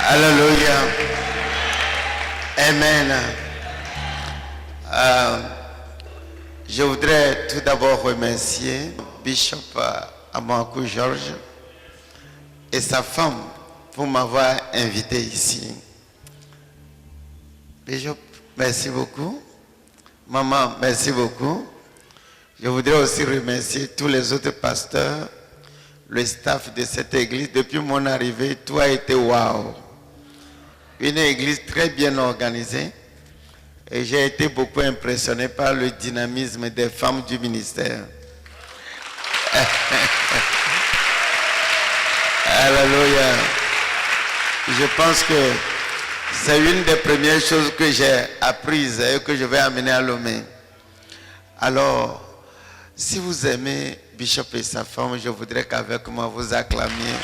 Alléluia. Amen. Je voudrais tout d'abord remercier Bishop Amankou Georges et sa femme pour m'avoir invité ici. Bishop, merci beaucoup. Maman, merci beaucoup. Je voudrais aussi remercier tous les autres pasteurs, le staff de cette église. Depuis mon arrivée, tout a été waouh. Une église très bien organisée. Et j'ai été beaucoup impressionné par le dynamisme des femmes du ministère. Alléluia. Je pense que c'est une des premières choses que j'ai apprises et que je vais amener à Lomé. Alors, si vous aimez Bishop et sa femme, je voudrais qu'avec moi vous acclamiez.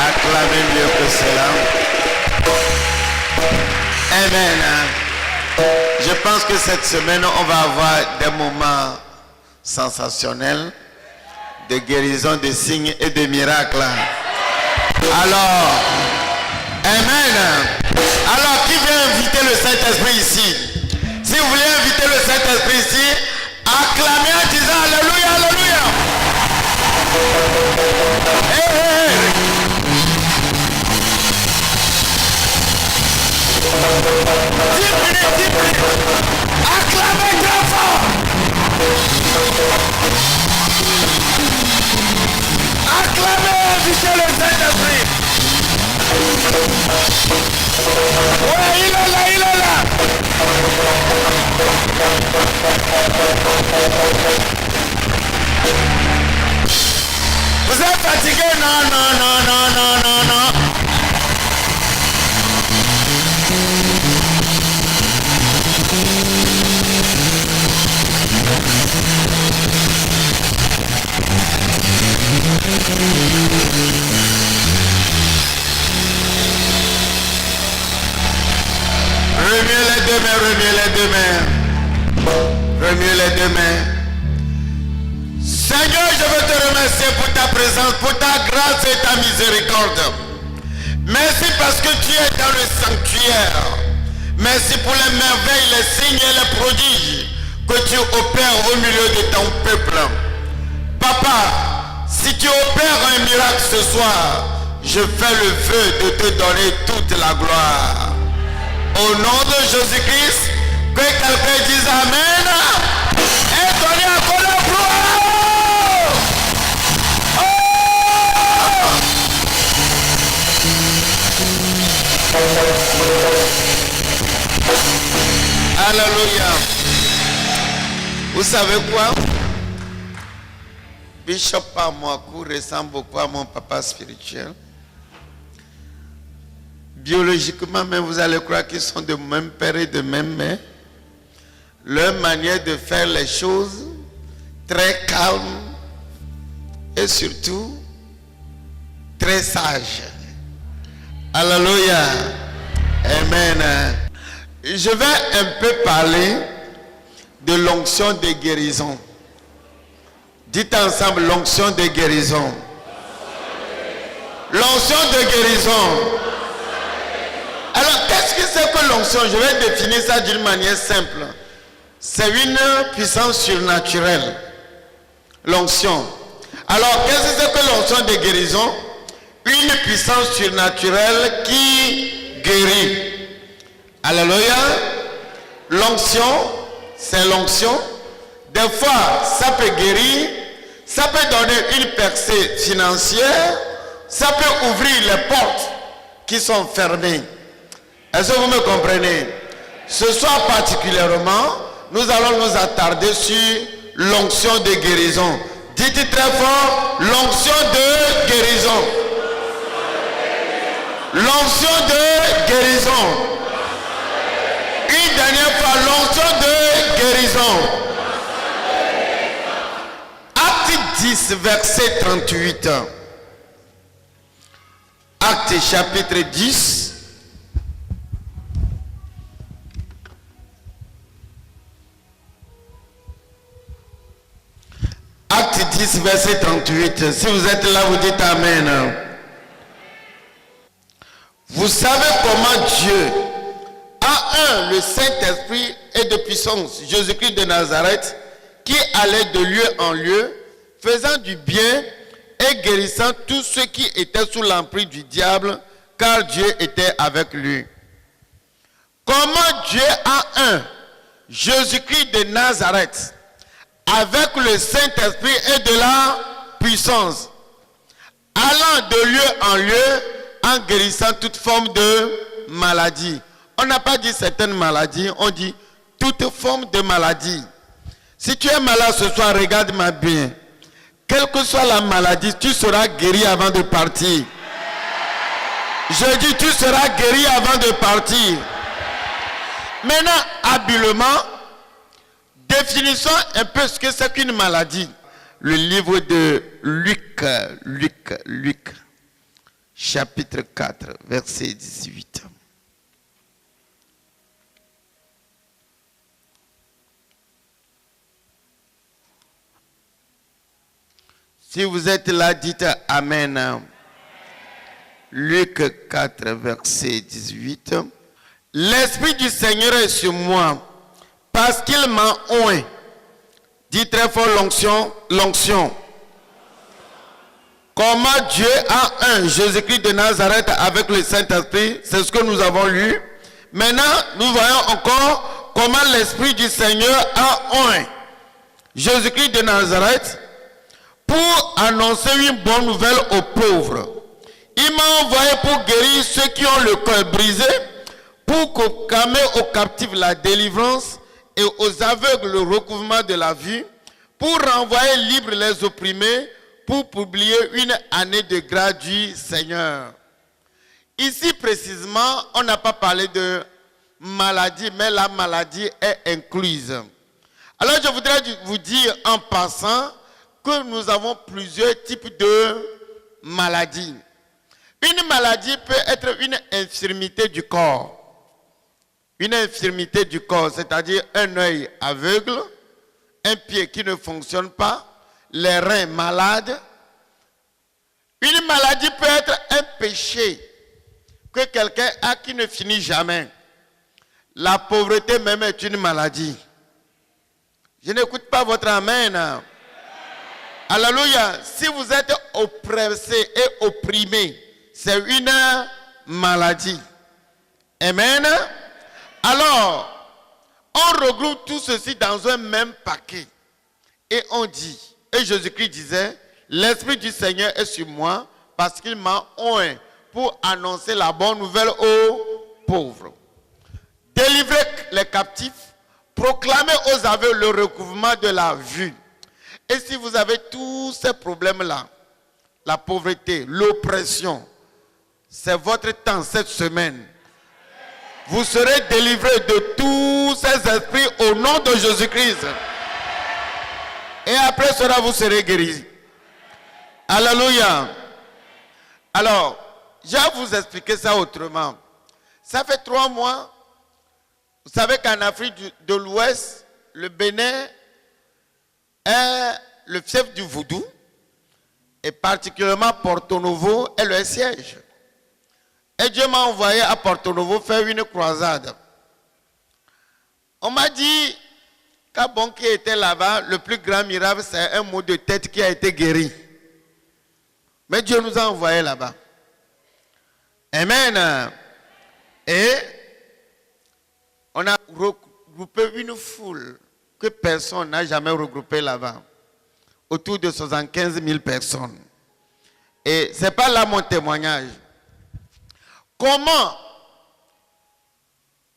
Acclamez mieux que cela. Amen. Je pense que cette semaine, on va avoir des moments sensationnels de guérison, de signes et de miracles. Alors, amen. Alors, qui veut inviter le Saint-Esprit ici? Si vous voulez inviter le Saint-Esprit ici, acclamez en disant Alléluia, Alléluia. Hey, hey. Acclamez très fort. Acclamez, invitez le Saint-Esprit. Ouais, il est là, il est là. Vous êtes fatigué? Non, non, non, non, non, non, non. Remuez les deux mains, remuez les deux mains. Remuez les deux mains. Seigneur, je veux te remercier pour ta présence, pour ta grâce et ta miséricorde. Merci parce que tu es dans le sanctuaire. Merci pour les merveilles, les signes et les prodiges que tu opères au milieu de ton peuple. Papa, si tu opères un miracle ce soir, je fais le vœu de te donner toute la gloire. Au nom de Jésus-Christ, que quelqu'un dise Amen et donnez encore la gloire. Oh! Alléluia. Vous savez quoi? Bishop Amankou ressemble beaucoup à mon papa spirituel. Biologiquement même, vous allez croire qu'ils sont de même père et de même mère. Leur manière de faire les choses, très calme et surtout très sage. Alléluia. Amen. Je vais un peu parler de l'onction de guérison. Dites ensemble l'onction de guérison. L'onction de guérison. Alors, qu'est-ce que c'est que l'onction? Je vais définir ça d'une manière simple. C'est une puissance surnaturelle. L'onction. Alors, qu'est-ce que c'est que l'onction de guérison? Une puissance surnaturelle qui guérit. Alléluia. L'onction, c'est l'onction. Des fois, ça peut guérir. Ça peut donner une percée financière. Ça peut ouvrir les portes qui sont fermées. Est-ce que vous me comprenez? Ce soir particulièrement, nous allons nous attarder sur l'onction de guérison. Dites très fort, l'onction de guérison. L'onction de guérison. Une dernière fois, l'onction de guérison. Acte 10, verset 38. Acte chapitre 10. Acte Acte 10, verset 38. Si vous êtes là, vous dites Amen. Vous savez comment Dieu a le Saint-Esprit et de puissance, Jésus-Christ de Nazareth, qui allait de lieu en lieu, faisant du bien et guérissant tous ceux qui étaient sous l'emprise du diable, car Dieu était avec lui. Comment Dieu a Jésus-Christ de Nazareth, avec le Saint-Esprit et de la puissance, allant de lieu en lieu, en guérissant toute forme de maladie. On n'a pas dit certaines maladies, on dit toute forme de maladie. Si tu es malade ce soir, regarde-moi bien. Quelle que soit la maladie, tu seras guéri avant de partir. Je dis, tu seras guéri avant de partir. Maintenant, habilement, définissons un peu ce que c'est qu'une maladie. Le livre de Luc, chapitre 4, verset 18. Si vous êtes là, dites Amen. Luc 4, verset 18. L'Esprit du Seigneur est sur moi, parce qu'il m'a oint. Dit très fort l'onction. Comment Dieu a Jésus-Christ de Nazareth avec le Saint-Esprit, c'est ce que nous avons lu. Maintenant, nous voyons encore comment l'Esprit du Seigneur a oint Jésus-Christ de Nazareth pour annoncer une bonne nouvelle aux pauvres. Il m'a envoyé pour guérir ceux qui ont le cœur brisé, pour proclamer aux captifs la délivrance et aux aveugles le recouvrement de la vue, pour renvoyer libres les opprimés, pour publier une année de grâce du Seigneur. Ici précisément, on n'a pas parlé de maladie, mais la maladie est incluse. Alors je voudrais vous dire en passant que nous avons plusieurs types de maladies. Une maladie peut être une infirmité du corps. Une infirmité du corps, c'est-à-dire un œil aveugle, un pied qui ne fonctionne pas, les reins malades. Une maladie peut être un péché que quelqu'un a qui ne finit jamais. La pauvreté même est une maladie. Je n'écoute pas votre amen. Alléluia. Si vous êtes oppressé et opprimé, c'est une maladie. Amen. Alors, on regroupe tout ceci dans un même paquet. Et on dit, et Jésus-Christ disait, l'Esprit du Seigneur est sur moi parce qu'il m'a oint pour annoncer la bonne nouvelle aux pauvres. Délivrer les captifs, proclamer aux aveugles le recouvrement de la vue. Et si vous avez tous ces problèmes-là, la pauvreté, l'oppression, c'est votre temps cette semaine. Vous serez délivrés de tous ces esprits au nom de Jésus-Christ. Et après cela, vous serez guéris. Alléluia. Alors, je vais vous expliquer ça autrement. Ça fait 3 mois, vous savez qu'en Afrique de l'Ouest, le Bénin est le fief du vaudou, et particulièrement Porto Novo est le siège. Et Dieu m'a envoyé à Porto Novo faire une croisade. On m'a dit qu'à bon qui était là-bas, le plus grand miracle, c'est un mot de tête qui a été guéri. Mais Dieu nous a envoyés là-bas. Amen. Et on a regroupé une foule que personne n'a jamais regroupée là-bas. Autour de 75 000 personnes. Et ce n'est pas là mon témoignage. Comment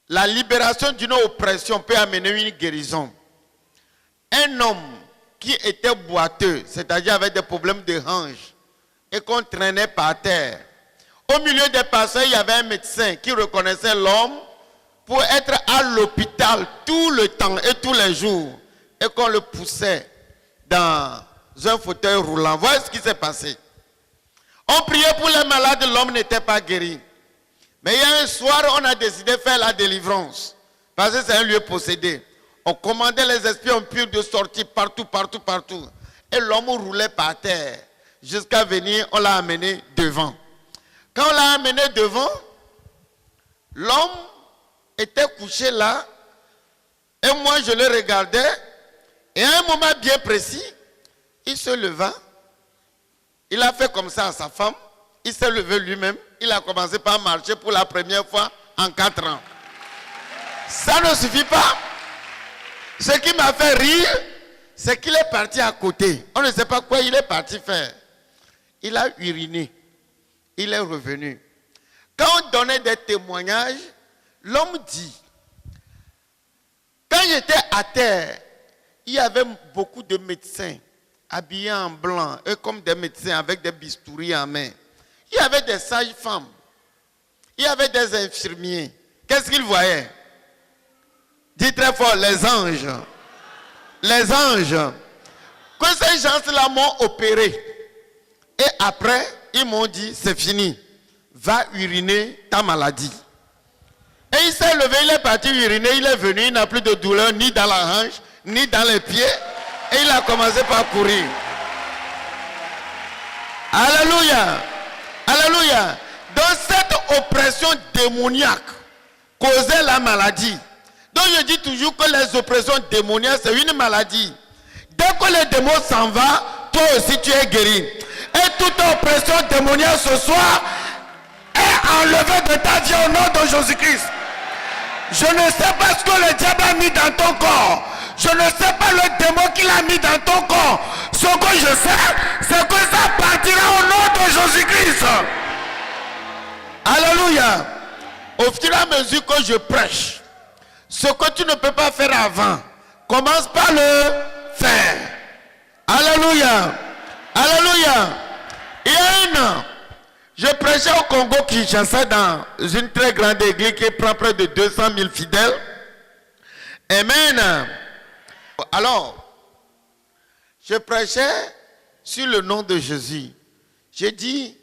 la libération d'une oppression peut amener une guérison? Un homme qui était boiteux, c'est-à-dire avec des problèmes de hanches, et qu'on traînait par terre. Au milieu des passants, il y avait un médecin qui reconnaissait l'homme pour être à l'hôpital tout le temps et tous les jours, et qu'on le poussait dans un fauteuil roulant. Voilà ce qui s'est passé. On priait pour les malades, l'homme n'était pas guéri. Mais il y a un soir, on a décidé de faire la délivrance. Parce que c'est un lieu possédé. On commandait les esprits impurs de sortir partout. Et l'homme roulait par terre. Jusqu'à venir, on l'a amené devant. Quand on l'a amené devant, l'homme était couché là. Et moi, je le regardais. Et à un moment bien précis, il se leva. Il a fait comme ça à sa femme. Il s'est levé lui-même. Il a commencé par marcher pour la première fois en 4 ans. Ça ne suffit pas. Ce qui m'a fait rire, c'est qu'il est parti à côté. On ne sait pas quoi il est parti faire. Il a uriné. Il est revenu. Quand on donnait des témoignages, l'homme dit, quand j'étais à terre, il y avait beaucoup de médecins habillés en blanc, eux comme des médecins avec des bistouris en main. Il y avait des sages-femmes. Il y avait des infirmiers. Qu'est-ce qu'ils voyaient? Dis très fort, les anges. Les anges. Que ces gens-là m'ont opéré. Et après, ils m'ont dit, c'est fini. Va uriner ta maladie. Et il s'est levé, il est parti uriner, il est venu, il n'a plus de douleur ni dans la hanche, ni dans les pieds. Et il a commencé par courir. Alléluia. Alléluia. Dans cette oppression démoniaque causait la maladie. Donc je dis toujours que les oppressions démoniaques, c'est une maladie. Dès que le démon s'en va, toi aussi tu es guéri. Et toute oppression démoniaque ce soir est enlevée de ta vie au nom de Jésus-Christ. Je ne sais pas ce que le diable a mis dans ton corps. Je ne sais pas le démon qu'il a mis dans ton corps. Ce que je sais, c'est que ça partira au nom de Jésus-Christ. Alléluia. Au fur et à mesure que je prêche, ce que tu ne peux pas faire avant, commence par le faire. Alléluia. Alléluia. Il y a une an, je prêchais au Congo-Kinshasa dans une très grande église qui prend près de 200 000 fidèles. Amen. Alors, je prêchais sur le nom de Jésus. J'ai dit,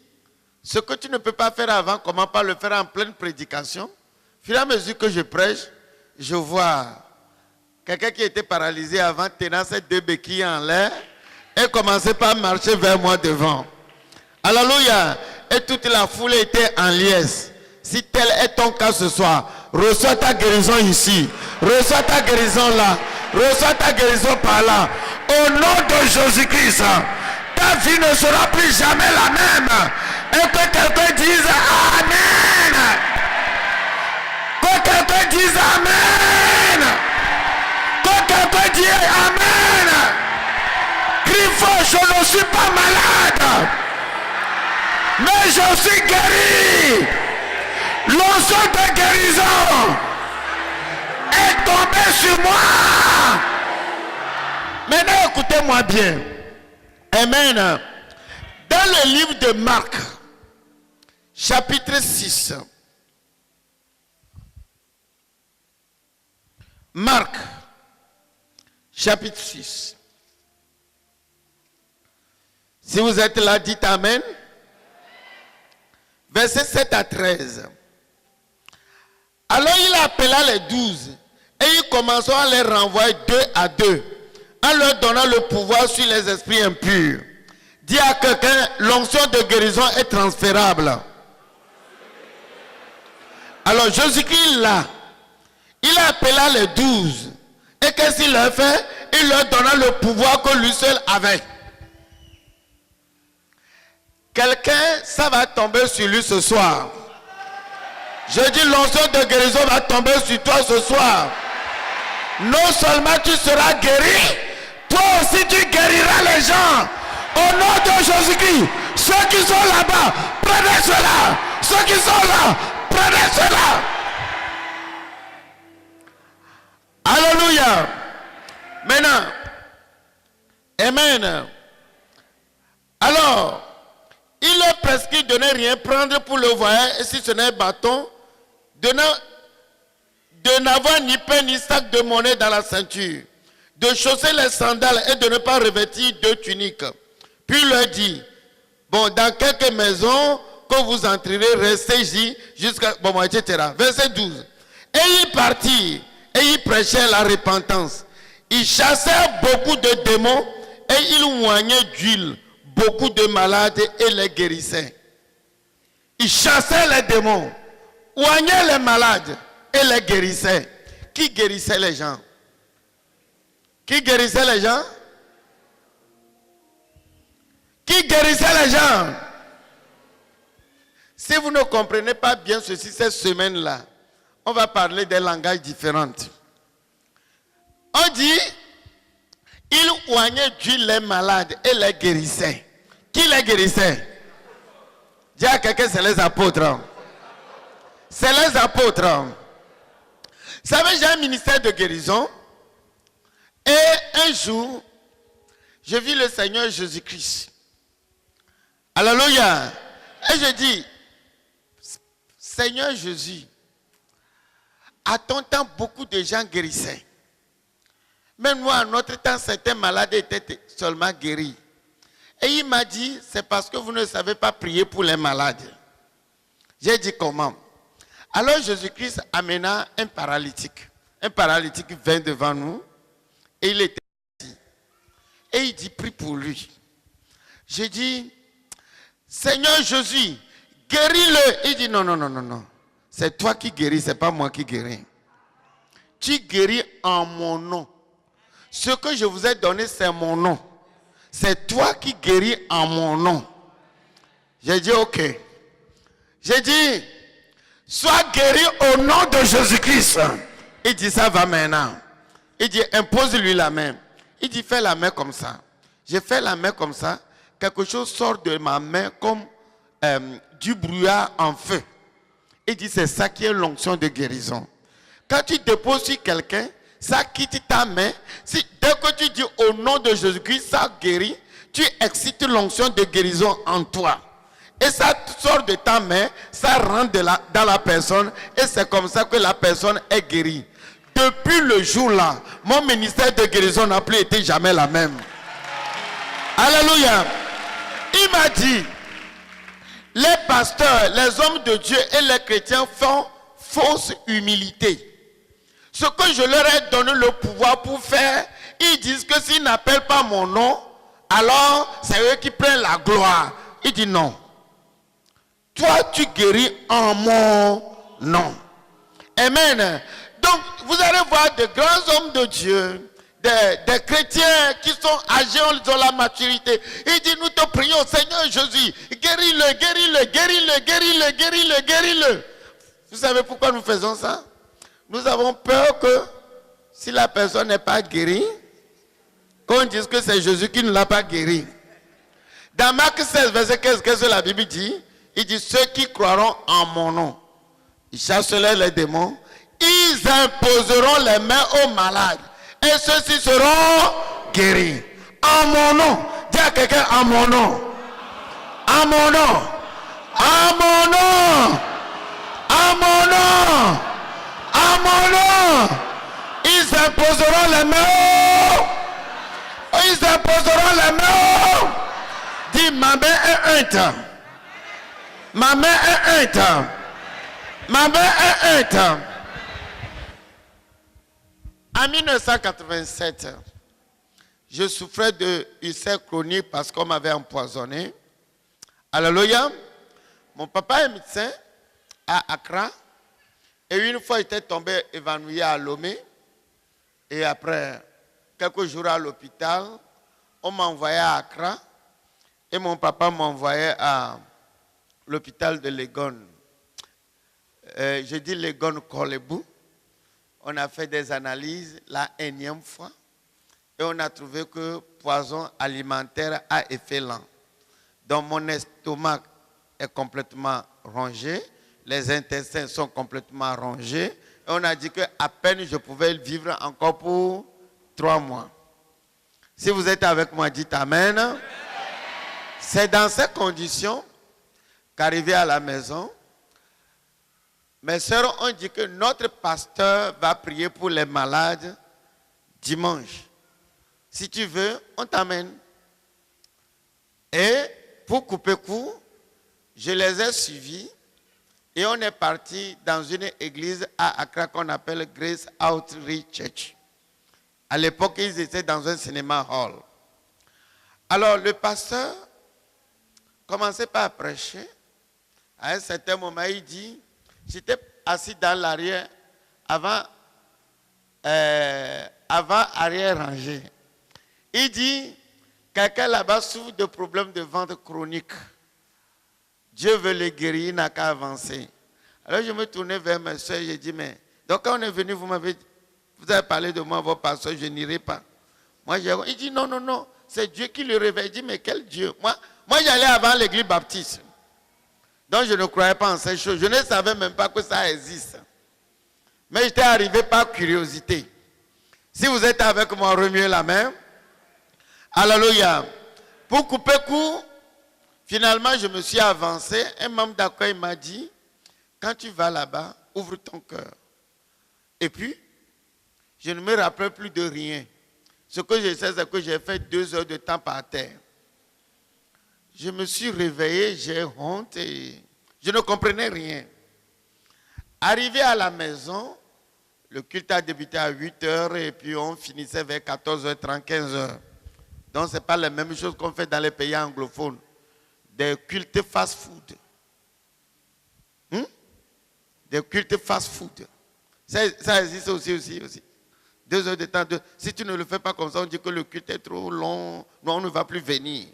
ce que tu ne peux pas faire avant, comment pas le faire en pleine prédication. Au fur et à mesure que je prêche, je vois quelqu'un qui était paralysé avant, tenant ses 2 béquilles en l'air, et commençait par marcher vers moi devant. Alléluia. Et toute la foule était en liesse. Si tel est ton cas ce soir, reçois ta guérison ici. Reçois ta guérison là. Reçois ta guérison par là. Au nom de Jésus-Christ, ta vie ne sera plus jamais la même. Et que quelqu'un dise Amen. Que quelqu'un dise Amen. Que quelqu'un dise Amen. Crie fort, je ne suis pas malade, mais je suis guéri. L'onction de guérison est tombée sur moi. Maintenant, écoutez-moi bien. Amen. Dans le livre de Marc, chapitre 6. Marc, chapitre 6. Si vous êtes là, dites Amen. Versets 7 à 13. Alors il appela les 12 et il commença à les renvoyer 2 à 2 en leur donnant le pouvoir sur les esprits impurs. Dis à quelqu'un, l'onction de guérison est transférable. Alors Jésus-Christ là, il appela les 12 et qu'est-ce qu'il leur fait? Il leur donna le pouvoir que lui seul avait. Quelqu'un, ça va tomber sur lui ce soir. Je dis l'onction de guérison va tomber sur toi ce soir. Non seulement tu seras guéri, toi aussi tu guériras les gens. Au nom de Jésus-Christ, ceux qui sont là-bas, prenez cela. Ceux qui sont là, prenez cela. Alléluia. Maintenant, Amen. Alors, il leur prescrit de ne rien prendre pour le voyage, et si ce n'est un bâton, de n'avoir ni pain ni sac de monnaie dans la ceinture, de chausser les sandales et de ne pas revêtir 2 tuniques. Puis il leur dit, bon, dans quelques maisons que vous entrerez, restez ici jusqu'à... Bon, etc. Verset 12. Et ils partirent et ils prêchaient la repentance. Ils chassèrent beaucoup de démons Et il oignait d'huile beaucoup de malades et les guérissait. Il chassait les démons, oignait les malades et les guérissait. Qui guérissait les gens? Qui guérissait les gens? Qui guérissait les gens? Si vous ne comprenez pas bien ceci cette semaine-là, on va parler des langages différents. On dit, il oignait d'huile les malades et les guérissait. Qui les guérissait? Dis à quelqu'un, c'est les apôtres. C'est les apôtres. Vous savez, j'ai un ministère de guérison. Et un jour, je vis le Seigneur Jésus-Christ. Alléluia. Et je dis, Seigneur Jésus, à ton temps, beaucoup de gens guérissaient. Même nous, à notre temps, certains malades étaient seulement guéris. Et il m'a dit, c'est parce que vous ne savez pas prier pour les malades. J'ai dit comment? Alors Jésus-Christ amena un paralytique. Un paralytique vint devant nous. Et il était assis. Et il dit, prie pour lui. J'ai dit, Seigneur Jésus, guéris-le. Il dit, non, non, non, non, non. C'est toi qui guéris, c'est pas moi qui guéris. Tu guéris en mon nom. Ce que je vous ai donné, c'est mon nom. C'est toi qui guéris en mon nom. J'ai dit, ok. J'ai dit, sois guéri au nom de Jésus-Christ. Il dit, ça va maintenant. Il dit, impose-lui la main. Il dit, fais la main comme ça. J'ai fait la main comme ça. Quelque chose sort de ma main comme du brouillard en feu. Il dit, c'est ça qui est l'onction de guérison. Quand tu déposes sur quelqu'un, ça quitte ta main. Dès que tu dis au nom de Jésus-Christ, ça guérit, tu excites l'onction de guérison en toi. Et ça sort de ta main, ça rentre dans la personne, et c'est comme ça que la personne est guérie. Depuis le jour-là, mon ministère de guérison n'a plus été jamais la même. Alléluia. Il m'a dit, les pasteurs, les hommes de Dieu et les chrétiens font fausse humilité. Ce que je leur ai donné le pouvoir pour faire, ils disent que s'ils n'appellent pas mon nom, alors c'est eux qui prennent la gloire. Il dit non. Toi, tu guéris en mon nom. Amen. Donc, vous allez voir de grands hommes de Dieu, des chrétiens qui sont âgés, ils ont la maturité. Il dit, nous te prions, Seigneur Jésus, guéris-le, guéris-le, guéris-le, guéris-le, guéris-le, guéris-le. Vous savez pourquoi nous faisons ça? Nous avons peur que si la personne n'est pas guérie, qu'on dise que c'est Jésus qui ne l'a pas guéri. Dans Marc 16, verset 15, qu'est-ce que la Bible dit? Il dit, ceux qui croiront en mon nom, ils chasseraient les démons, ils imposeront les mains aux malades, et ceux-ci seront guéris. En mon nom, dis à quelqu'un, en mon nom, en mon nom, en mon nom, en mon nom, en mon nom, ils imposeront les mains, ils imposeront les mains. Dis, ma main est un temps. Ma main est un temps. Ma main est un temps. En 1987, je souffrais de ulcère chronique parce qu'on m'avait empoisonné. Alléluia. Mon papa est médecin à Accra. Et une fois, il était tombé évanoui à Lomé. Et après quelques jours à l'hôpital, on m'a envoyé à Accra. Et mon papa m'a envoyé à l'hôpital de Legon. Je dis Legon Korlebu. On a fait des analyses la énième fois. Et on a trouvé que poison alimentaire à effet lent. Donc mon estomac est complètement rongé. Les intestins sont complètement rongés. Et on a dit qu'à peine je pouvais vivre encore pour 3 mois. Si vous êtes avec moi, dites Amen. C'est dans ces conditions qu'arrivé à la maison, mes sœurs ont dit que notre pasteur va prier pour les malades dimanche. Si tu veux, on t'amène. Et pour couper court, je les ai suivis et on est parti dans une église à Accra qu'on appelle Grace Outreach Church. À l'époque, ils étaient dans un cinéma hall. Alors le pasteur commençait par prêcher. À un certain moment, il dit, j'étais assis dans l'arrière avant arrière-rangée. Il dit, quelqu'un là-bas souffre de problèmes de ventre chronique. Dieu veut le guérir, il n'a qu'à avancer. Alors je me tournais vers mes soeurs et j'ai dit, mais donc quand on est venu, vous avez parlé de moi, votre pasteur, je n'irai pas. Il dit, non, c'est Dieu qui le réveille. Il dit, mais quel Dieu? Moi j'allais avant l'église baptiste. Donc je ne croyais pas en ces choses. Je ne savais même pas que ça existe. Mais j'étais arrivé par curiosité. Si vous êtes avec moi, remuez la main. Alléluia. Pour couper court, finalement je me suis avancé. Un membre d'accueil m'a dit, quand tu vas là-bas, ouvre ton cœur. Et puis, je ne me rappelle plus de rien. Ce que je sais, c'est que j'ai fait 2 heures de temps par terre. Je me suis réveillé, j'ai honte et je ne comprenais rien. Arrivé à la maison, le culte a débuté à 8 heures et puis on finissait vers 14h30, 15h. Donc ce n'est pas la même chose qu'on fait dans les pays anglophones. Des cultes fast-food. Des cultes fast-food. Ça existe aussi. 2 heures de temps. Si tu ne le fais pas comme ça, on dit que le culte est trop long. Non, on ne va plus venir.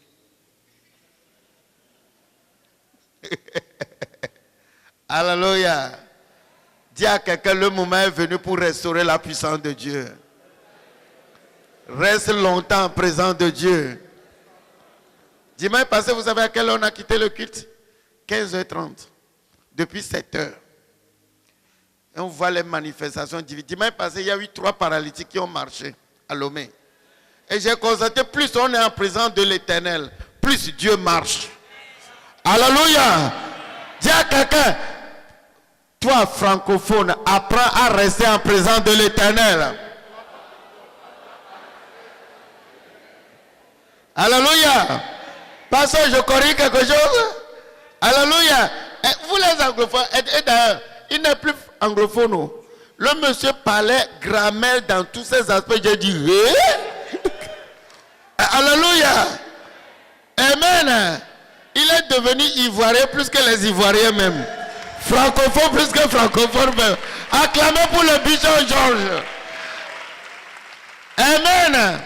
Alléluia. Dis à quelqu'un, le moment est venu pour restaurer la puissance de Dieu. Reste longtemps en présence de Dieu. Dimanche passé, vous savez à quelle heure on a quitté le culte? 15h30. Depuis 7h. Et on voit les manifestations divines. Dimanche passé, il y a eu 3 paralytiques qui ont marché à Lomé. Et j'ai constaté, plus on est en présence de l'Éternel, plus Dieu marche. Alléluia. Dis à quelqu'un, toi francophone, apprends à rester en présence de l'Éternel. Alléluia. Parce que je corrige quelque chose. Alléluia. Et vous les anglophones, et d'ailleurs, il n'est plus anglophone. Le monsieur parlait grammaire dans tous ses aspects. J'ai dit, alléluia. Amen. Il est devenu ivoirien plus que les Ivoiriens même. Francophone plus que francophone même. Acclamez pour le bishop Georges. Amen.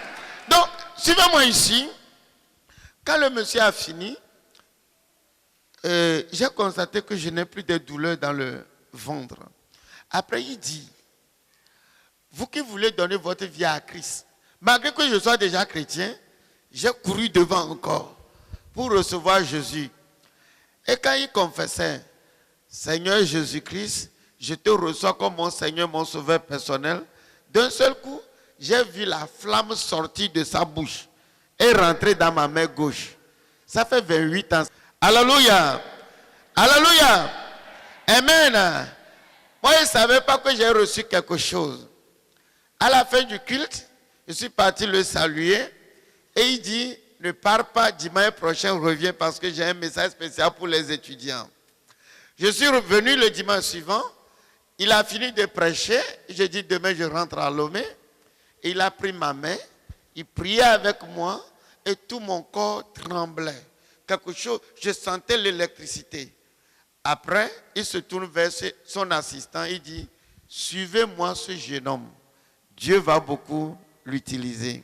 Donc, suivez-moi ici. Quand le monsieur a fini, j'ai constaté que je n'ai plus de douleur dans le ventre. Après, il dit, vous qui voulez donner votre vie à Christ, malgré que je sois déjà chrétien, j'ai couru devant encore pour recevoir Jésus. Et quand il confessait, Seigneur Jésus-Christ, je te reçois comme mon Seigneur, mon sauveur personnel, d'un seul coup, j'ai vu la flamme sortir de sa bouche et rentrer dans ma main gauche. Ça fait 28 ans. Alléluia. Alléluia. Amen. Moi, je ne savais pas que j'ai reçu quelque chose. À la fin du culte, je suis parti le saluer et il dit, ne pars pas, dimanche prochain, reviens parce que j'ai un message spécial pour les étudiants. Je suis revenu le dimanche suivant, il a fini de prêcher, j'ai dit demain je rentre à Lomé. Il a pris ma main, il priait avec moi et tout mon corps tremblait. Quelque chose, je sentais l'électricité. Après, il se tourne vers son assistant, il dit, suivez-moi ce jeune homme. Dieu va beaucoup l'utiliser.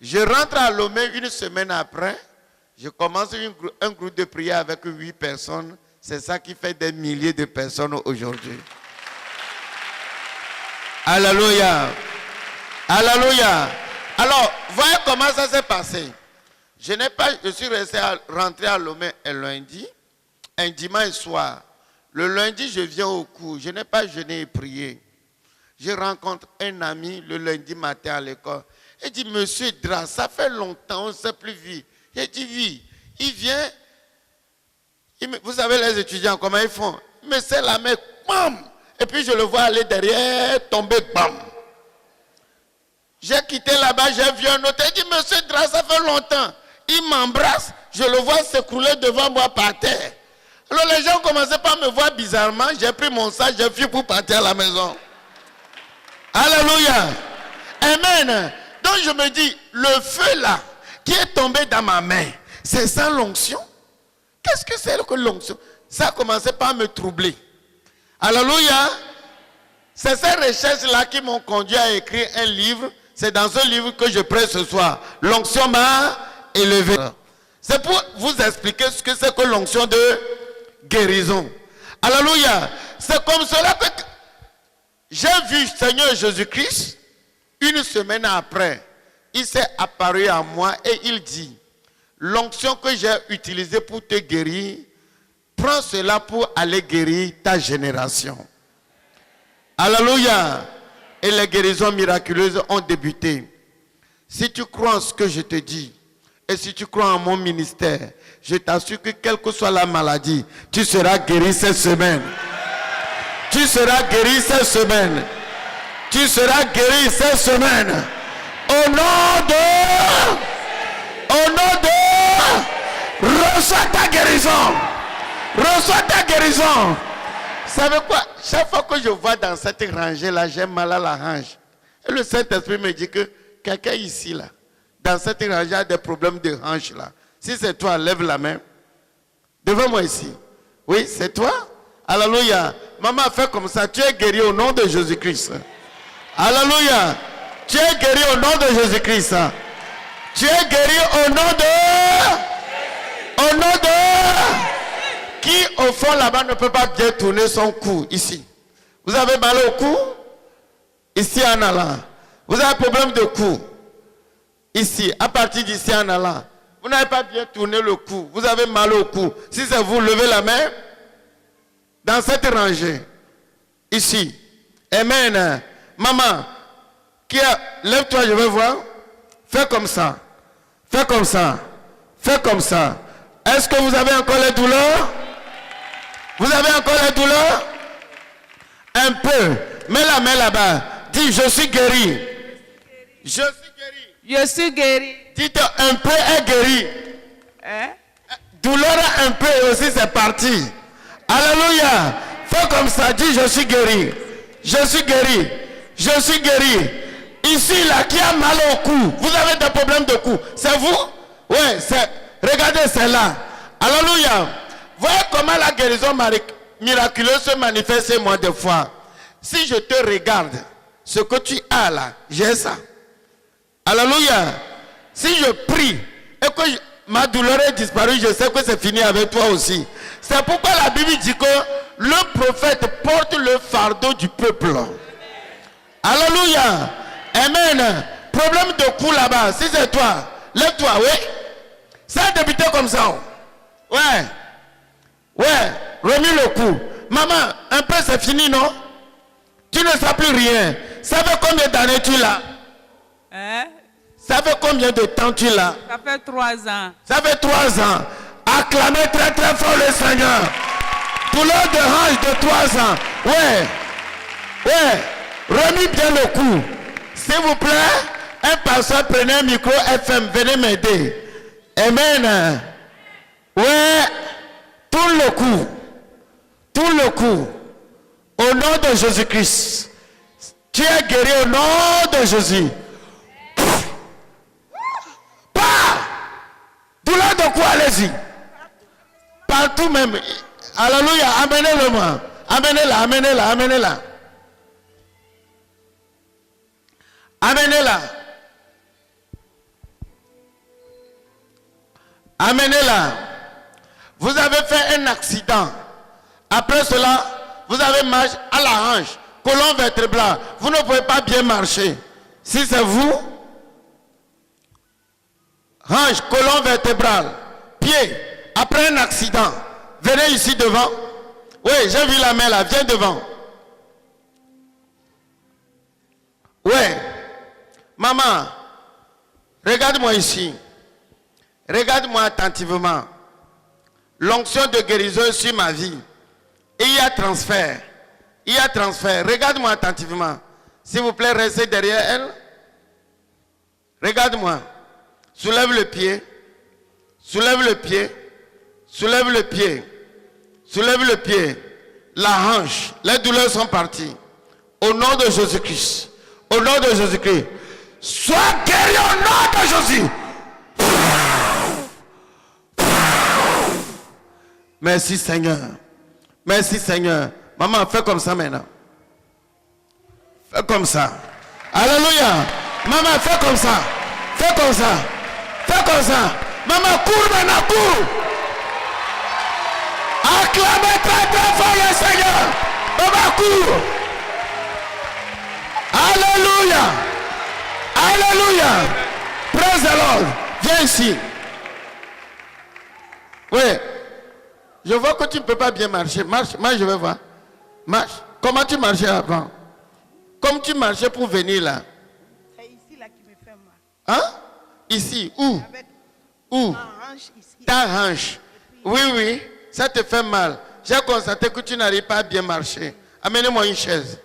Je rentre à Lomé 1 semaine après, je commence un groupe de prière avec 8 personnes. C'est ça qui fait des milliers de personnes aujourd'hui. Alléluia. Alléluia. Alors, voyez comment ça s'est passé. Je suis rentré à Lomé un lundi, un dimanche soir. Le lundi, je viens au cours. Je n'ai pas jeûné et prié. Je rencontre un ami le lundi matin à l'école. Il dit, monsieur Dra, ça fait longtemps, on ne s'est plus vu. J'ai dit, oui. Il vient. Vous savez, les étudiants, comment ils font? Il me serre la main, bam! Et puis je le vois aller derrière, tomber, bam! J'ai quitté là-bas, j'ai vu un autre. Il dit, monsieur Dra, ça fait longtemps. Il m'embrasse, je le vois s'écrouler devant moi par terre. Alors les gens commençaient par me voir bizarrement. J'ai pris mon sac, j'ai fui pour partir à la maison. Alléluia. Amen. Donc je me dis, le feu là, qui est tombé dans ma main, c'est ça l'onction? Qu'est-ce que c'est que l'onction? Ça a commencé par me troubler. Alléluia. C'est ces recherches-là qui m'ont conduit à écrire un livre. C'est dans ce livre que je prêche ce soir. L'onction m'a élevé. C'est pour vous expliquer ce que c'est que l'onction de guérison. Alléluia. C'est comme cela que j'ai vu Seigneur Jésus-Christ. Une semaine après, il s'est apparu à moi et il dit, l'onction que j'ai utilisée pour te guérir, prends cela pour aller guérir ta génération. Alléluia. Et les guérisons miraculeuses ont débuté. Si tu crois en ce que je te dis, et si tu crois en mon ministère, je t'assure que quelle que soit la maladie, tu seras guéri cette semaine. Tu seras guéri cette semaine. Tu seras guéri cette semaine. Au nom de... Reçois ta guérison. Reçois ta guérison. Vous savez quoi? Chaque fois que je vois dans cette rangée-là, j'ai mal à la hanche. Et le Saint-Esprit me dit que quelqu'un ici, là, dans cette rangée, a des problèmes de hanche, là. Si c'est toi, lève la main. Devant moi ici. Oui, c'est toi? Alléluia. Maman, fais comme ça. Tu es guéri au nom de Jésus-Christ. Alléluia. Tu es guéri au nom de Jésus-Christ. Tu es guéri au nom de... Au nom de... Qui au fond là-bas ne peut pas bien tourner son cou ici? Vous avez mal au cou? Ici en allant. Vous avez un problème de cou? Ici, à partir d'ici en allant. Vous n'avez pas bien tourné le cou. Vous avez mal au cou. Si c'est vous, levez la main. Dans cette rangée. Ici. Amen. Maman, lève-toi, je vais voir. Fais comme ça. Fais comme ça. Fais comme ça. Est-ce que vous avez encore les douleurs? Vous avez encore les douleurs? Un peu. Mets la main là-bas. Dis, je suis guéri. Je suis guéri. Je suis guéri. Dites, un peu est guéri. Hein? Douleur un peu aussi, c'est parti. Alléluia. Fais comme ça. Dis, je suis guéri. Je suis guéri. Je suis guéri. Ici, là, qui a mal au cou. Vous avez des problèmes de cou. C'est vous? Oui, c'est... Regardez celle-là. Alléluia. Voyez comment la guérison miraculeuse se manifeste chez moi des fois. Si je te regarde, ce que tu as là, j'ai ça. Alléluia. Si je prie et que ma douleur est disparue, je sais que c'est fini avec toi aussi. C'est pourquoi la Bible dit que le prophète porte le fardeau du peuple. Alléluia. Amen. Problème de cou là-bas. Si c'est toi, lève-toi, oui. Ça a débuté comme ça. Ouais. Ouais. Remis le coup. Maman, un peu c'est fini, non? Tu ne sais plus rien. Ça fait combien d'années tu l'as? Hein? Ça fait combien de temps tu l'as? Ça fait 3 ans. Ça fait 3 ans. Acclamez très très fort le Seigneur. Douleur de hanche de 3 ans. Ouais. Ouais. Remis bien le coup. S'il vous plaît, un pasteur, prenez un micro FM. Venez m'aider. Amen. Ouais. Tout le coup. Tout le coup. Au nom de Jésus-Christ. Tu es guéri au nom de Jésus. Pas. Douleur de quoi, allez-y. Partout même. Alléluia. Amenez-le moi. Amenez-la, amenez-la, amenez-la. Amenez-la. Amenez-la. Vous avez fait un accident. Après cela, vous avez marché à la hanche, colonne vertébrale. Vous ne pouvez pas bien marcher. Si c'est vous, hanche, colonne vertébrale, pied, après un accident, venez ici devant. Oui, j'ai vu la main là, viens devant. Oui. Maman, regarde-moi ici. Regarde-moi attentivement. L'onction de guérison sur ma vie. Et il y a transfert. Il y a transfert. Regarde-moi attentivement. S'il vous plaît, restez derrière elle. Regarde-moi. Soulève le pied. Soulève le pied. Soulève le pied. Soulève le pied. La hanche. Les douleurs sont parties. Au nom de Jésus-Christ. Au nom de Jésus-Christ. Sois guéri au nom de Jésus. Merci Seigneur. Merci Seigneur. Maman, fais comme ça maintenant. Fais comme ça. Alléluia. Maman, fais comme ça. Fais comme ça. Fais comme ça. Maman, cours maintenant, cours. Acclamez très très fort le Seigneur. Maman, cours. Alléluia. Alléluia. Praise the Lord. Viens ici. Oui. Je vois que tu ne peux pas bien marcher. Marche, marche, je vais voir. Marche. Comment tu marchais avant? Comme tu marchais pour venir là. C'est ici là qui me fait mal. Hein? Ici. Où? Avec Où? ma hanche ici. Ta hanche. Oui, oui. Ça te fait mal. J'ai constaté que tu n'arrives pas à bien marcher. Amenez-moi une chaise.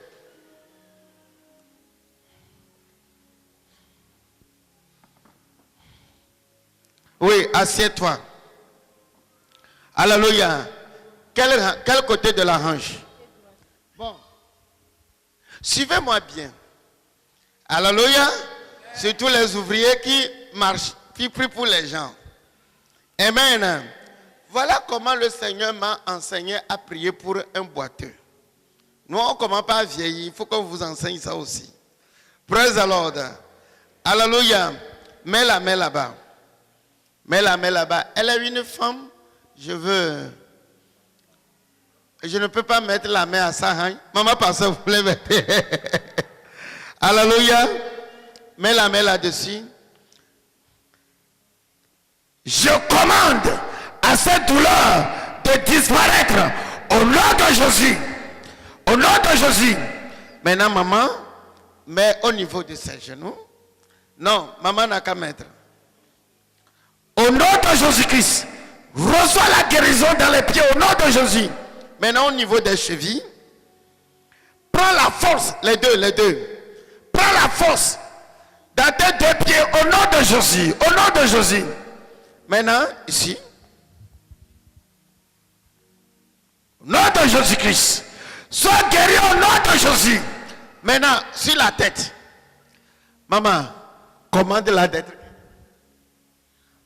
Oui, assieds-toi. Alléluia. Quel côté de la hanche? Bon. Suivez-moi bien. Alléluia. Surtout les ouvriers qui marchent, qui prient pour les gens. Amen. Voilà comment le Seigneur m'a enseigné à prier pour un boiteux. Nous, on ne commence pas à vieillir. Il faut qu'on vous enseigne ça aussi. Praise the Lord. Alléluia. Mets la main là-bas. Mets la main là-bas. Elle est une femme. Je ne peux pas mettre la main à sa hanche. Maman, parce que vous voulez mettre. Alléluia. Mets la main là-dessus. Je commande à cette douleur de disparaître au nom de Jésus. Au nom de Jésus. Maintenant, maman, mets au niveau de ses genoux. Non, maman n'a qu'à mettre. Au nom de Jésus-Christ, reçois la guérison dans les pieds au nom de Jésus. Maintenant, au niveau des chevilles, prends la force, les deux. Prends la force dans tes deux pieds au nom de Jésus. Au nom de Jésus. Maintenant, ici. Au nom de Jésus-Christ. Sois guéri au nom de Jésus. Maintenant, sur la tête. Maman, commande-la d'être.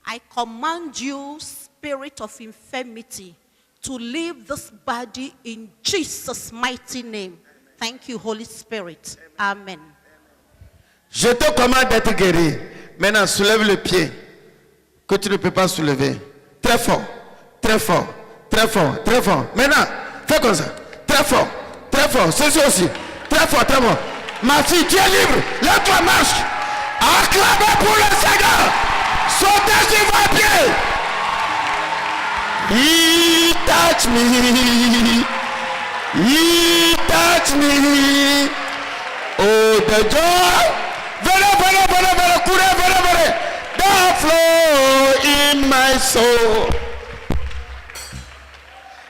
I command you, spirit of infirmity, to leave this body in Jesus' mighty name. Thank you, Holy Spirit. Amen. Je te commande d'être guéri. Maintenant, soulève le pied que tu ne peux pas soulever. Très fort, très fort, très fort, très fort. Maintenant, fais comme ça. Très fort, très fort. Ceci aussi. Très fort, très fort. Ma fille, tu es libre. Lève-toi, marche. Acclamez pour le Seigneur. Sautez sur vos pieds. He touch me. He touch me. Oh, the joy. Venez, courez, venez. The flow in my soul.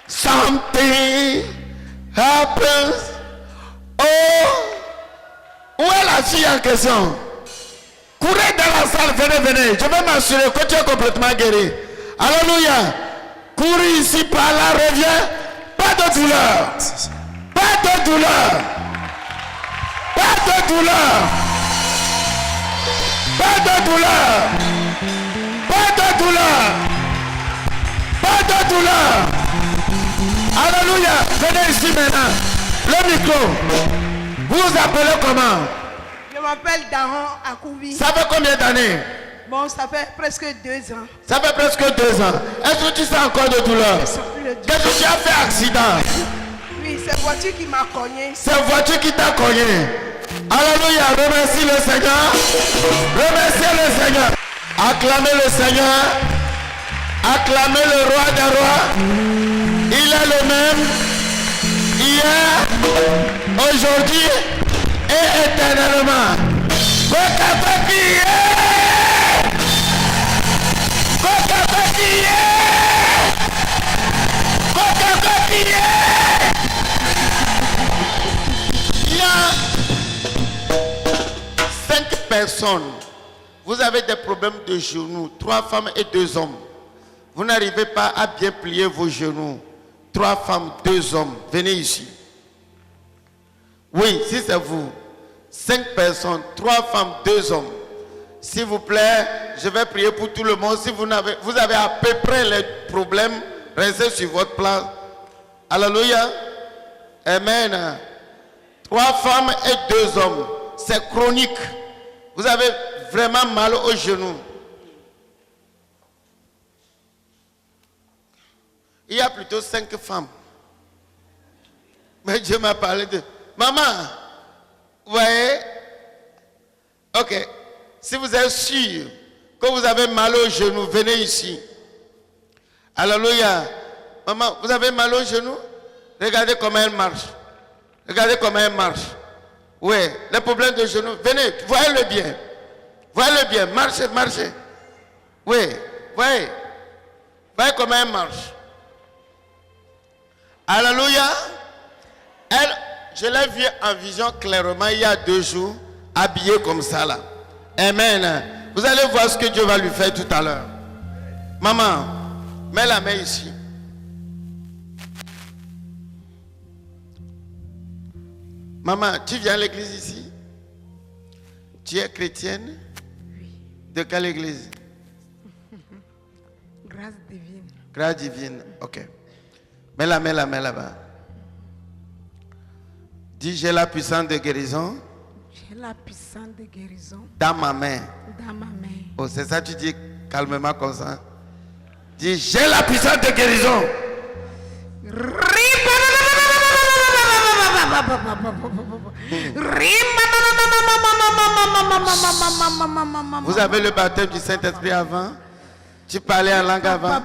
Something happens. Oh, où est la fille en question? Courez dans la salle, venez. Je vais m'assurer que tu es complètement guéri. Alléluia. Courez ici, par là, reviens. Pas de douleur. Pas de douleur. Pas de douleur. Pas de douleur. Pas de douleur. Pas de douleur. Alléluia. Venez ici maintenant. Le micro. Vous vous appelez comment? Je m'appelle Daron Akouvi. Ça fait combien d'années? Bon, ça fait presque 2 ans. Ça fait presque 2 ans. Est-ce que tu sens encore de douleur? Je sens plus le douleur. Qu'est-ce que tu as fait accident? Oui, c'est voiture qui m'a cogné. C'est voiture qui t'a cogné. Alléluia. Remercie le Seigneur. Remerciez le Seigneur. Acclamez le Seigneur. Acclamez le roi des rois. Il est le même. Hier, aujourd'hui et éternellement. Il y a 5 personnes. Vous avez des problèmes de genoux. 3 femmes et 2 hommes. Vous n'arrivez pas à bien plier vos genoux. 3 femmes, 2 hommes. Venez ici. Oui, si c'est vous. 5 personnes, 3 femmes, 2 hommes. S'il vous plaît, je vais prier pour tout le monde. Si vous avez à peu près les problèmes Restez sur votre place. Alléluia. Amen. 3 femmes et 2 hommes. C'est chronique. Vous avez vraiment mal au genou. Il y a plutôt 5 femmes. Mais Dieu m'a parlé de... Maman, vous voyez? Ok. Si vous êtes sûr que vous avez mal au genou, venez ici. Alléluia. Maman, vous avez mal au genou? Regardez comment elle marche. Regardez comment elle marche. Oui, les problèmes de genou. Venez, voyez-le bien. Voyez-le bien. Marchez, marchez. Oui, voyez. Voyez comment elle marche. Alléluia. Elle, je l'ai vue en vision clairement il y a 2 jours, habillée comme ça là. Amen. Vous allez voir ce que Dieu va lui faire tout à l'heure. Maman, mets la main ici. Maman, tu viens à l'église ici? Tu es chrétienne? Oui. De quelle église? Grâce divine. Grâce divine, ok. Mets la main là-bas. Dis, j'ai la puissance de guérison. J'ai la puissance de guérison Dans ma main. dans ma main. Oh, c'est ça, tu dis calmement comme ça. Dis, j'ai la puissance de guérison. Vous avez le baptême du Saint-Esprit avant? Tu parlais en langue avant?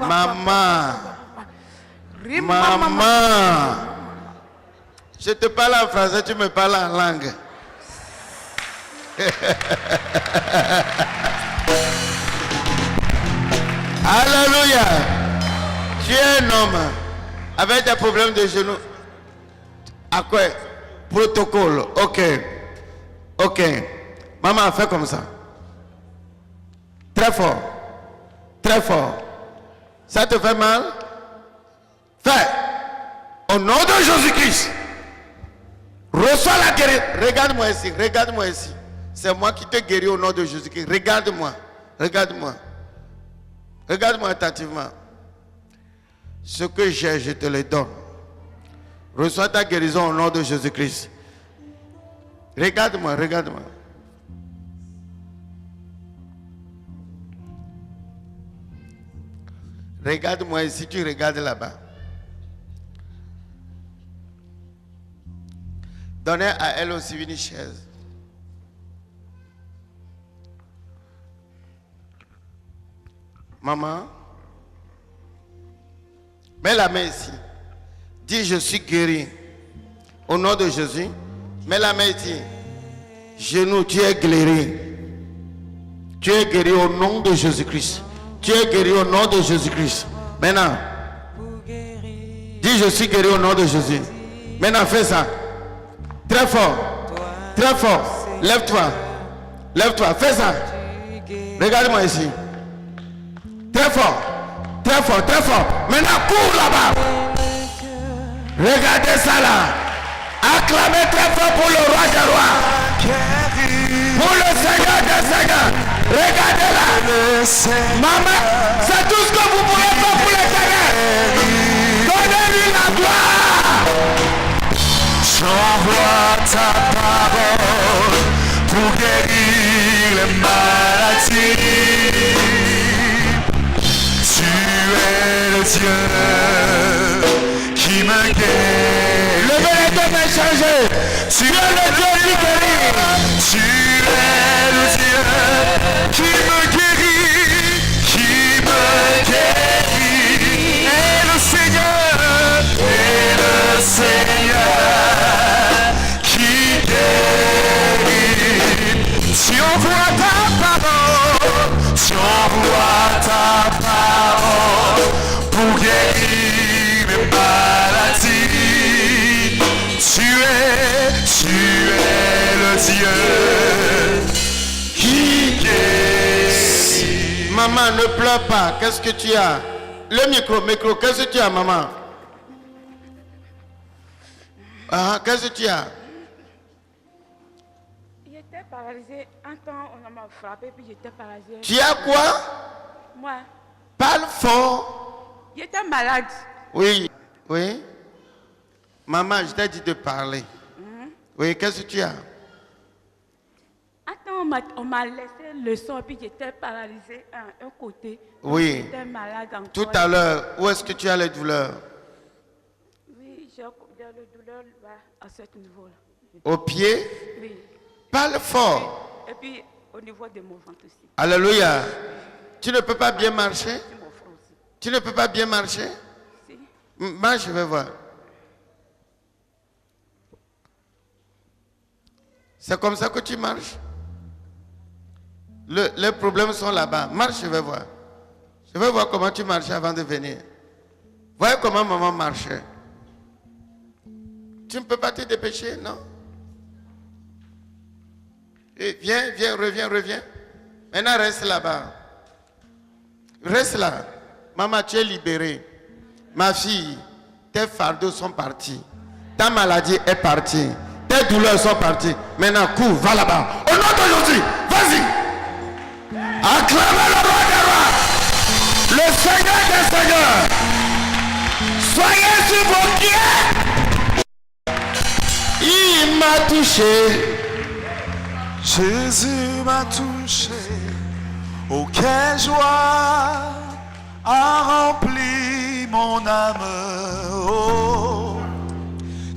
Maman. Maman. Je te parle en français, tu me parles en langue. Alléluia. Tu es un homme avec des problèmes de genoux. À quoi? Protocole. Ok. Ok. Maman, fais comme ça. Très fort. Très fort. Ça te fait mal? Fais. Au nom de Jésus-Christ. Reçois la guérison. Regarde-moi ici. Regarde-moi ici. C'est moi qui te guéris au nom de Jésus-Christ. Regarde-moi. Regarde-moi. Regarde-moi attentivement. Ce que j'ai, je te le donne. Reçois ta guérison au nom de Jésus-Christ. Regarde-moi, regarde-moi. Regarde-moi ici, tu regardes là-bas. Donnez à elle aussi une chaise. Maman, mets la main ici. Dis, je suis guéri. Au nom de Jésus. Mets la main ici. Genou, tu es guéri. Tu es guéri au nom de Jésus-Christ. Tu es guéri au nom de Jésus-Christ. Maintenant, dis, je suis guéri au nom de Jésus. Maintenant, fais ça. Très fort. Très fort. Lève-toi. Lève-toi. Fais ça. Regarde-moi ici. Très fort. Très fort. Très fort. Maintenant, cours là-bas. Regardez ça là. Acclamez très fort pour le roi des rois. Pour le Seigneur des seigneurs. Regardez-la. Maman, c'est tout ce que vous pouvez faire pour l'Éternel. Donnez-lui la gloire. J'envoie ta parole pour guérir les maladies. Tu es le Dieu qui me guérit. Levez les deux mains chargées. Tu es le Dieu qui guérit. Tu es le Dieu qui me guérit, qui me guérit. Et le Seigneur qui guérit. Tu envoies ta parole pour guérir mes maladies. Tu es le Dieu qui guérit. Maman, ne pleure pas. Qu'est-ce que tu as? Le micro, qu'est-ce que tu as, maman? Ah, qu'est-ce que tu as? J'étais paralysée. Un temps, on m'a frappé, puis j'étais paralysée. Tu as quoi? Moi, Parle fort. J'étais malade. Oui, oui. Maman, je t'ai dit de parler. Oui, qu'est-ce que tu as? Attends, on m'a laissé le sang et puis j'étais paralysée à un côté. Oui. J'étais malade encore. Tout à l'heure, où est-ce que tu as les douleurs? Oui, j'ai le douleur là, à ce niveau-là. Au pied? Oui. Parle fort. Et puis au niveau de mon ventre aussi. Alléluia. Tu ne peux pas bien marcher? Sur mon front aussi. Tu ne peux pas bien marcher? Si. Marche, je vais voir. C'est comme ça que tu marches? Les problèmes sont là-bas. Marche, je vais voir. Je vais voir comment tu marchais avant de venir. Voyez comment maman marchait. Tu ne peux pas te dépêcher, non? Et viens, reviens. Maintenant, reste là-bas. Reste là. Maman, tu es libérée. Ma fille, tes fardeaux sont partis. Ta maladie est partie. Tes douleurs sont parties. Maintenant, cours, va là-bas. Au nom de Jésus, vas-y. Acclamez le roi des rois. Le Seigneur des seigneurs. Soyez sur vos pieds. Il m'a touché. Jésus m'a touché. Oh, quelle joie a rempli mon âme. Oh,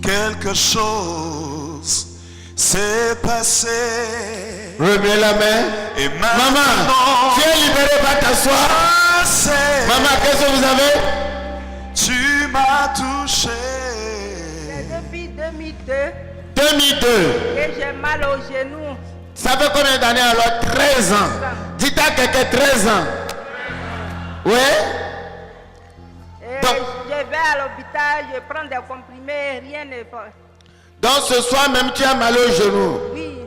quelque chose s'est passé. Remets la main. Et Maman, maintenant, tu es libérée, va t'asseoir. je sais, Maman, qu'est-ce que vous avez? tu m'as touché. C'est depuis 2002 2002. que j'ai mal au genou. Ça fait combien d'années alors? 13 ans. Dites à quelqu'un 13 ans. Oui? Et Donc- je vais à l'hôpital, je prends des comprimés, rien ne va. Donc ce soir même tu as mal au genou. Oui,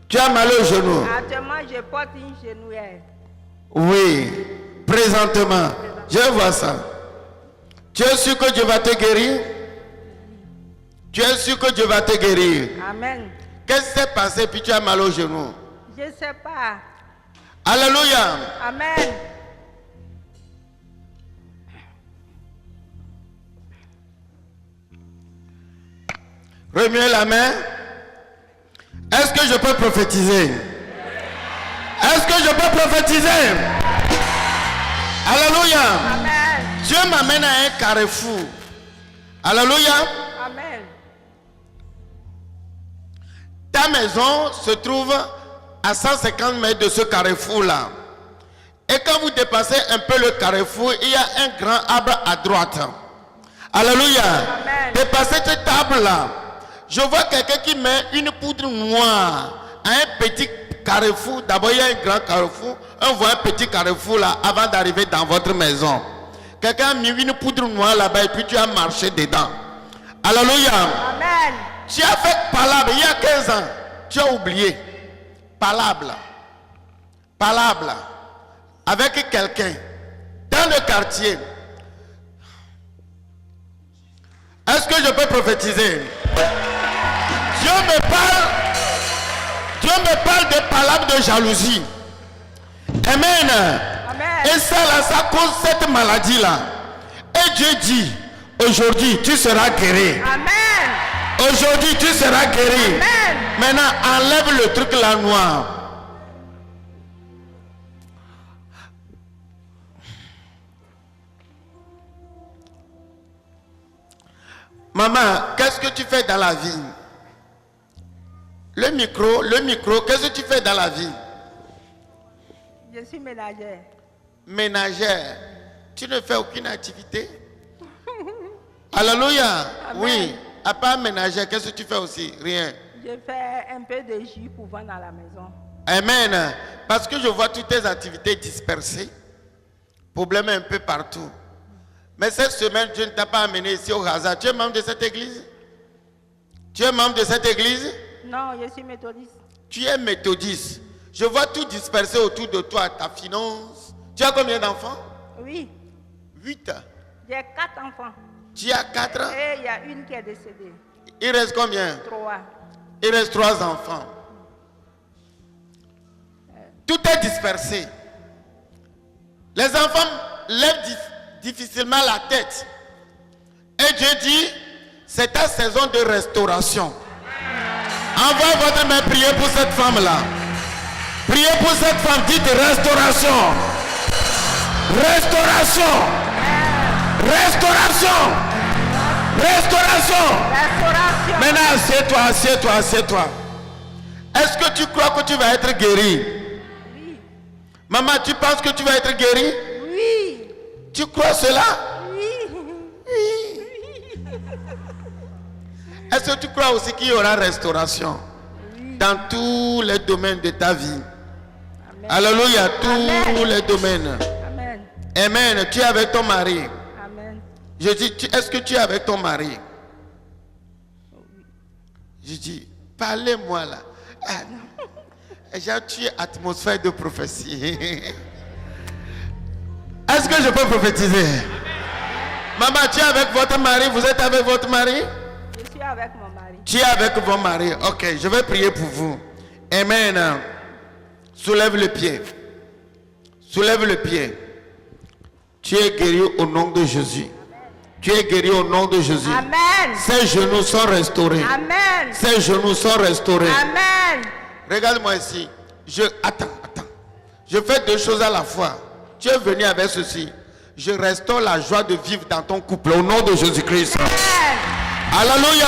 Tu as mal au genou. actuellement je porte une genouillère. Oui. Présentement. Je vois ça. Tu es sûr que Dieu va te guérir? Tu es sûr que Dieu va te guérir? Amen. Qu'est-ce qui s'est passé puis tu as mal au genou? Je ne sais pas. Alléluia. Amen. Remuez la main. Est-ce que je peux prophétiser? Est-ce que je peux prophétiser? Alléluia. Amen. Dieu m'amène à un carrefour. Alléluia. Amen. Ta maison se trouve à 150 mètres de ce carrefour-là. Et quand vous dépassez un peu le carrefour, il y a un grand arbre à droite. Alléluia. Amen. Dépassez cette table-là. Je vois quelqu'un qui met une poudre noire à un petit carrefour. D'abord, il y a un grand carrefour. On voit un petit carrefour là avant d'arriver dans votre maison. Quelqu'un a mis une poudre noire là-bas et puis tu as marché dedans. Alléluia. Amen. Tu as fait palabre il y a 15 ans. Tu as oublié. Palabre. Palabre. Avec quelqu'un. Dans le quartier. Est-ce que je peux prophétiser? Dieu me parle de palabres de jalousie. Amen. Amen. Et ça là, ça cause cette maladie-là. Et Dieu dit, aujourd'hui tu seras guéri. Amen. Aujourd'hui tu seras guéri. Amen. Maintenant, enlève le truc là noir. Maman, qu'est-ce que tu fais dans la vie? Le micro, qu'est-ce que tu fais dans la vie? Je suis ménagère. Ménagère. Tu ne fais aucune activité? Alléluia. Amen. Oui. À part ménagère, qu'est-ce que tu fais aussi? Rien. Je fais un peu de jus pour vendre à la maison. Amen. Parce que je vois toutes tes activités dispersées. Problème un peu partout. Mais cette semaine, Dieu ne t'a pas amené ici au hasard. Tu es membre de cette église? Tu es membre de cette église? Non, je suis méthodiste. Tu es méthodiste. Je vois tout dispersé autour de toi, ta finance. Tu as combien d'enfants? Oui, 8. j'ai 4 enfants. Tu as 4. Et il y a une qui est décédée. Il reste combien? 3. Il reste 3 enfants. Tout est dispersé. Les enfants lèvent difficilement la tête. Et Dieu dit, c'est ta saison de restauration. Envoie votre main prier pour cette femme-là. Priez pour cette femme, dites restauration. Restauration. Restauration. Restauration. Restauration. Maintenant, assieds-toi, assieds-toi, assieds-toi. Est-ce que tu crois que tu vas être guéri? Oui. Maman, tu penses que tu vas être guéri? Oui. Tu crois cela? Oui. Est-ce que tu crois aussi qu'il y aura restauration dans tous les domaines de ta vie? Amen. Alléluia, tous Amen. les domaines. Amen. Amen. Tu es avec ton mari. Amen. Je dis, est-ce que tu es avec ton mari? Je dis, parlez-moi là. Tu es atmosphère de prophétie. Est-ce que je peux prophétiser? Maman, tu es avec votre mari? Vous êtes avec votre mari? Je suis avec mon mari. Tu es avec vos maris. Ok, je vais prier pour vous. Amen. Soulève le pied. Soulève le pied. Tu es guéri au nom de Jésus. Tu es guéri au nom de Jésus. Amen. Ces genoux sont restaurés. Amen. Ces genoux sont restaurés. Amen. Regarde-moi ici. Attends. Je fais deux choses à la fois. Tu es venu avec ceci. Je restaure la joie de vivre dans ton couple au nom de Jésus-Christ. Amen. Alléluia.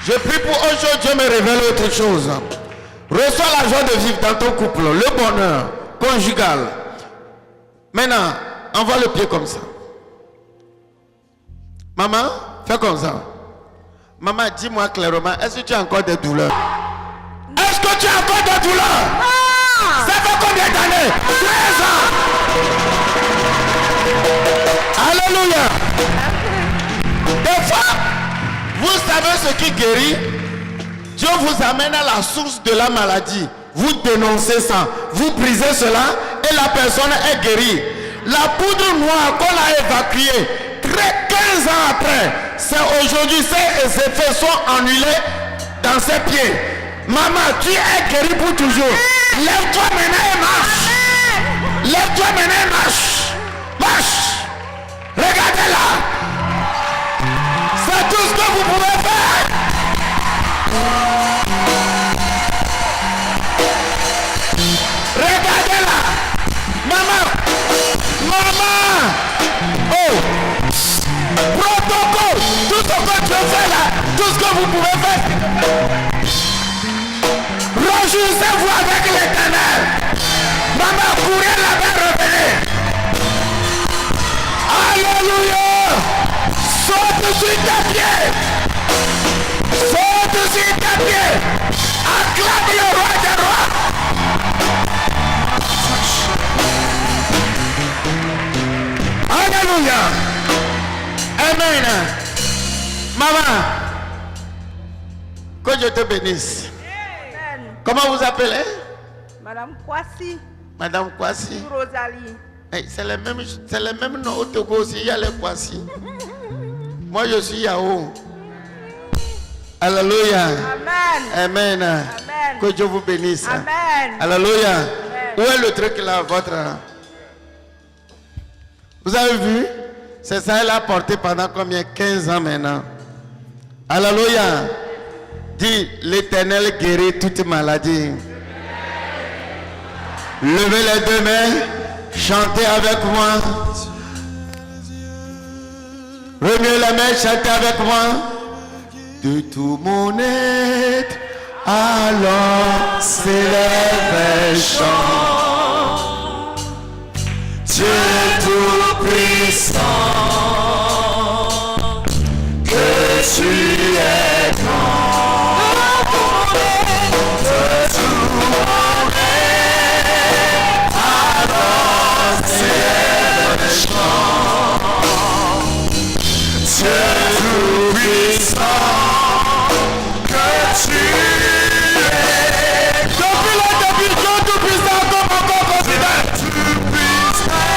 Je prie pour aujourd'hui, Dieu me révèle autre chose. Reçois la joie de vivre dans ton couple, le bonheur conjugal. Maintenant, envoie le pied comme ça. Maman, fais comme ça. Maman, dis-moi clairement, est-ce que tu as encore des douleurs? Est-ce que tu as encore des douleurs? Ça fait combien d'années? 13 ans. Alléluia. Des fois, vous savez ce qui guérit? Dieu vous amène à la source de la maladie. Vous dénoncez ça. Vous brisez cela et la personne est guérie. La poudre noire qu'on a évacuée 15 ans après, c'est aujourd'hui, ces effets sont annulés dans ses pieds. Maman, tu es guérie pour toujours. Lève-toi maintenant et marche. Lève-toi maintenant et marche. Marche. Regardez-la. C'est tout ce que vous pouvez faire. Regardez-la. Maman. Oh. Protocole. Tout ce que tu fais là. Tout ce que vous pouvez faire. Réjouissez-vous avec l'Éternel. Maman, courez là-bas, revenez. Alléluia. Saute sur tes pieds. Saute sur tes pieds. Acclame le roi des rois. Alléluia. Amen. Maman, que Dieu te bénisse. Amen. Comment vous appelez? Madame Kwasi. Madame Kwasi. Rosalie. Hey, c'est les mêmes noms au Togo aussi. Il y a les Kwasi. Moi, je suis Yahoo. Alléluia. Amen. Amen. Amen. Que Dieu vous bénisse. Amen. Alléluia. Amen. Où est le truc là, votre? Vous avez vu? C'est ça, elle a porté pendant combien? 15 ans maintenant. Alléluia. Dis, l'Éternel guérit toute maladie. Levez les deux mains. Chantez avec moi. Remuez la main, chantez avec moi. De tout mon être, alors s'élève un chant. Dieu tout-puissant, que tu es grand. De tout mon être, alors s'élève un chant. Dieu tout-puissant, que tu es. Depuis le début, Dieu tout-puissant, comme encore considère. Tout-puissant,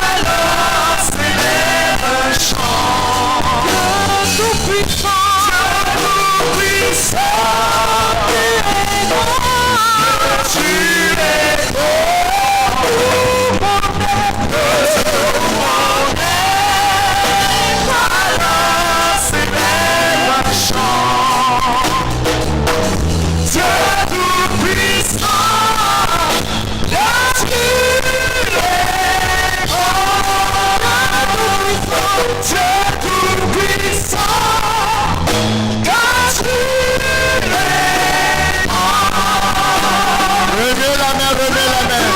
alors Remets la main.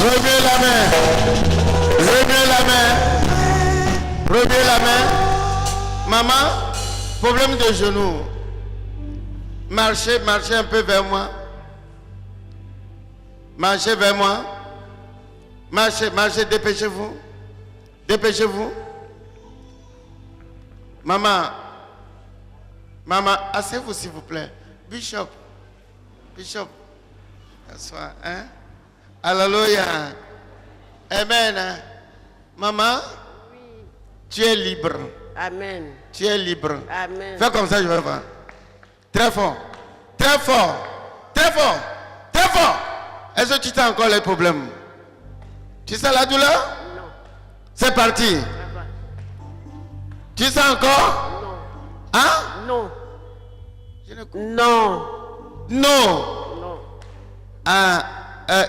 Remets la main. Remets la main. Remets la main. Maman, problème de genou. Marchez, marchez un peu vers moi. Marchez vers moi. Marchez, marchez, dépêchez-vous. Dépêchez-vous. Maman, asseyez-vous s'il vous plaît. Bishop, assois, hein? Alléluia. Amen. Maman, tu es libre. Amen. Tu es libre. Amen. Fais comme ça, je vais voir. Très fort. Très fort. Très fort. Très fort. Est-ce que tu as encore les problèmes? Tu sens la douleur? Non. C'est parti. Ça va. Tu sens encore? Non. Hein? Non. Je ne... Non. No. Non.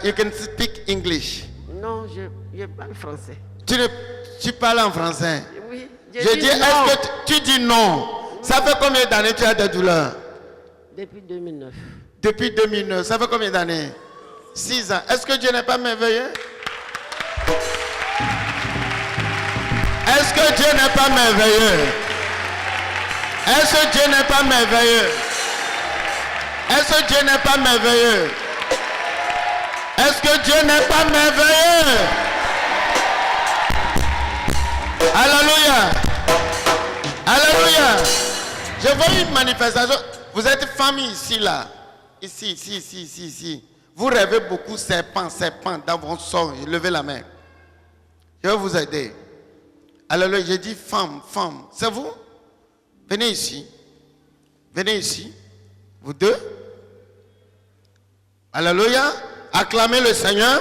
You can speak English. Non, je parle français. Tu parles en français. Oui. Je dis, non. est-ce que tu dis non? Ça fait combien d'années tu as des douleurs? Depuis 2009. Depuis 2009. Ça fait combien d'années? 6 ans. Est-ce que Dieu n'est pas merveilleux? Est-ce que Dieu n'est pas merveilleux? Est-ce que Dieu n'est pas merveilleux? Est-ce que Dieu n'est pas merveilleux? Est-ce que Dieu n'est pas merveilleux? Alléluia. Alléluia. Je vois une manifestation. Vous êtes famille ici, là. Ici. Vous rêvez beaucoup serpent dans votre sort. Levez la main. Je vais vous aider. Alléluia. J'ai dit femme. C'est vous? Venez ici. Vous deux. Alléluia. Acclamez le Seigneur.